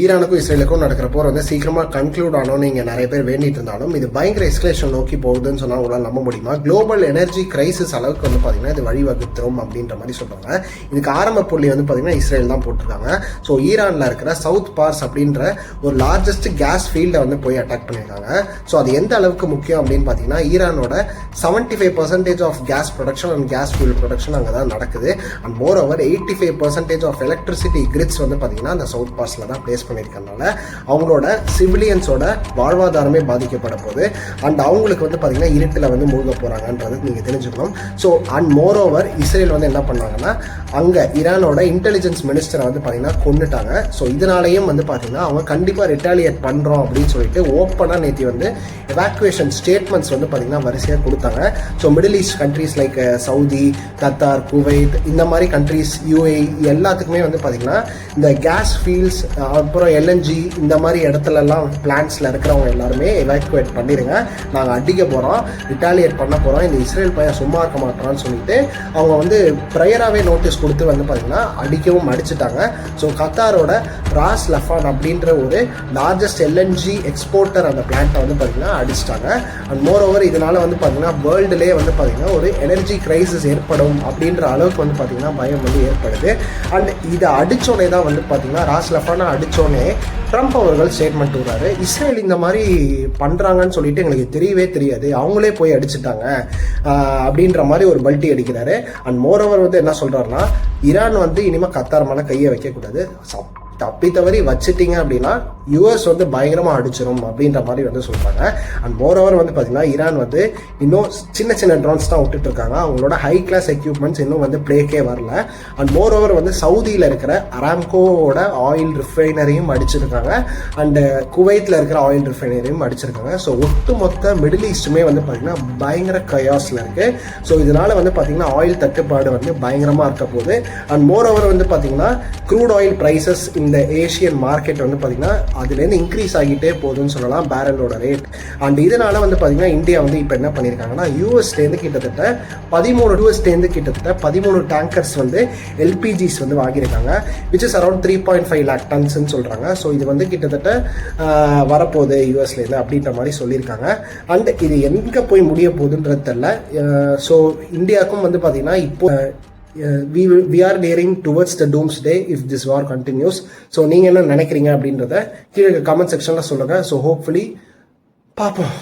ஈரானுக்கும் இஸ்ரேலுக்கும் நடக்கிற போர் வந்து சீக்கிரமா கன்க்ளூட் ஆனோன்னு இங்க நிறைய பேர் வேண்டிட்டு இருந்தாலும் இது பயங்கர எஸ்கலேஷன் நோக்கி போகுதுன்னு சொன்னா உங்களால் நம்ப முடியுமா? குளோபல் எனர்ஜி கிரைசிஸ் அளவுக்கு வந்து பாத்தீங்கன்னா இது வழிவகுத்துரும் அப்படின்ற மாதிரி சொல்றாங்க. இதுக்கு ஆரம்ப புள்ளி வந்து பாத்தீங்கன்னா இஸ்ரேல் தான் போட்டிருக்காங்க. ஸோ ஈரான்ல இருக்கிற சவுத் பார்ஸ் அப்படின்ற ஒரு லார்ஜஸ்ட் கேஸ் ஃபீல்டை வந்து போய் அட்டாக் பண்ணியிருக்காங்க. ஸோ அது எந்த அளவுக்கு முக்கியம் அப்படின்னு பாத்தீங்கன்னா ஈரானோட 75% of gas production and gas fuel production அங்கே தான் நடக்குது. And moreover 85% of electricity grids வந்து பாத்தீங்கன்னா அந்த சவுத் பார்ஸ்ல தான் பிளேஸ் பண்ணியிருக்கனால அவங்களோட சிவிலியன்ஸோட வாழ்வாதாரமே பாதிக்கப்பட போகுது. அண்ட் அவங்களுக்கு வந்து பார்த்தீங்கன்னா இருட்டில் வந்து மூழ்க போகிறாங்கன்றது நீங்கள் தெரிஞ்சுக்கணும். So and more over Israel வந்து என்ன பண்ணாங்கன்னா அங்கே ஈரானோட இன்டெலிஜென்ஸ் மினிஸ்டரை வந்து பார்த்தீங்கன்னா கொண்டுட்டாங்க. ஸோ இதனாலேயும் வந்து பார்த்தீங்கன்னா அவங்க கண்டிப்பாக ரிட்டாலியேட் பண்ணுறோம் அப்படின்னு சொல்லிட்டு ஓப்பனாக நேற்று வந்து எவாக்குவேஷன் ஸ்டேட்மெண்ட்ஸ் வந்து பார்த்தீங்கன்னா வரிசையாக கொடுத்தாங்க. So Middle East countries like Saudi, Qatar, Kuwait இந்த மாதிரி கண்ட்ரீஸ், யூஏஇ எல்லாத்துக்குமே வந்து பார்த்தீங்கன்னா இந்த கேஸ் ஃபீல்ட்ஸ் அப்புறம் எல்என்ஜி இந்த மாதிரி இடத்துலலாம் பிளான்ட்ஸில் இருக்கிறவங்க எல்லாருமே எவாக்குவேட் பண்ணிடுங்க, நாங்கள் அடிக்க போகிறோம், ரிட்டாலியேட் பண்ண போகிறோம், இந்த இஸ்ரேல் பையன் சும்மா இருக்க மாட்டோம்னு சொல்லிட்டு அவங்க வந்து ப்ரையராகவே நோட்டீஸ் கொடுத்து வந்து பார்த்தீங்கன்னா அடிக்கவும் அடிச்சுட்டாங்க. ஸோ கத்தாரோட ராஸ் லஃபான் அப்படின்ற ஒரு லார்ஜஸ்ட் எல்என்ஜி எக்ஸ்போர்ட்டர் அந்த பிளான்ட்டை வந்து பார்த்தீங்கன்னா அடிச்சிட்டாங்க. அண்ட் மோர் ஓவர் இதனால வந்து பார்த்தீங்கன்னா வேர்ல்டுலேயே வந்து பார்த்தீங்கன்னா ஒரு எனர்ஜி கிரைசிஸ் ஏற்படும் அப்படின்ற அளவுக்கு வந்து பார்த்தீங்கன்னா பயம் வந்து ஏற்படுது. அண்ட் இதை அடித்தோடனே தான் வந்து பார்த்தீங்கன்னா ராஸ் லஃபானை அடித்தோடனே ட்ரம்ப் அவர்கள் ஸ்டேட்மெண்ட் விடுறாரு, இஸ்ரேல் இந்த மாதிரி பண்ணுறாங்கன்னு சொல்லிட்டு எங்களுக்கு தெரியவே தெரியாது, அவங்களே போய் அடிச்சுட்டாங்க அப்படின்ற மாதிரி ஒரு பல்ட்டி அடிக்கிறாரு. அண்ட் மோர் ஓவர் வந்து என்ன சொல்கிறாருன்னா ஈரான் வந்து இனிமேல் கத்தார் மேலே கையை வைக்கக்கூடாது, தப்பி தவறி வச்சுட்டீங்க அப்படின்னா யூஎஸ் வந்து பயங்கரமாக அடிச்சிடும் அப்படின்ற மாதிரி வந்து சொல்கிறாங்க. அண்ட் மோர் ஓவர் வந்து பார்த்தீங்கன்னா ஈரான் வந்து இன்னும் சின்ன சின்ன ட்ரோன்ஸ் தான் விட்டுட்டு இருக்காங்க, அவங்களோட ஹை கிளாஸ் எக்யூப்மெண்ட்ஸ் இன்னும் வந்து பிளேக்கே வரல. அண்ட் மோர் ஓவர் வந்து சவுதியில் இருக்கிற அராம்கோவோட ஆயில் ரிஃபைனரியும் அடிச்சிருக்காங்க, அண்டு குவைத்தில் இருக்கிற ஆயில் ரிஃபைனரியும் அடிச்சிருக்காங்க. ஸோ ஒட்டுமொத்த மிடில் ஈஸ்ட்டுமே வந்து பார்த்தீங்கன்னா பயங்கர கயாஸில் இருக்குது. ஸோ இதனால் வந்து பார்த்தீங்கன்னா ஆயில் தட்டுப்பாடு வந்து பயங்கரமாக இருக்க போகுது. அண்ட் மோர் ஓவர் வந்து பார்த்தீங்கன்னா க்ரூட் ஆயில் ப்ரைஸஸ் இந்த ஏஷியன் மார்க்கெட் வந்து பார்த்தீங்கன்னா அதுலேருந்து இன்க்ரீஸ் ஆகிட்டே போகுதுன்னு சொல்லலாம் பேரலோட ரேட். அண்ட் இதனால வந்து பார்த்தீங்கன்னா இந்தியா வந்து இப்போ என்ன பண்ணியிருக்காங்கன்னா யூஎஸ்லேருந்து கிட்டத்தட்ட 13 டேங்கர்ஸ் வந்து எல்பிஜிஸ் வந்து வாங்கியிருக்காங்க, விச் இஸ் அரௌண்ட் 3.5 lakh டன்ஸ்ன்னு சொல்கிறாங்க. ஸோ இது வந்து கிட்டத்தட்ட வரப்போகுது யூஎஸ்லேருந்து அப்படின்ற மாதிரி சொல்லியிருக்காங்க. அண்ட் இது எங்கே போய் முடிய போகுதுன்றது தெரியல. ஸோ இந்தியாவுக்கும் வந்து பார்த்தீங்கன்னா இப்போ we are nearing towards the doomsday if this war continues. So நீங்கள் என்ன நினைக்கிறீங்க அப்படின்றத கீழே கமெண்ட் செக்ஷனில் சொல்லுங்கள். ஸோ ஹோப்ஃபுல்லி பார்ப்போம்.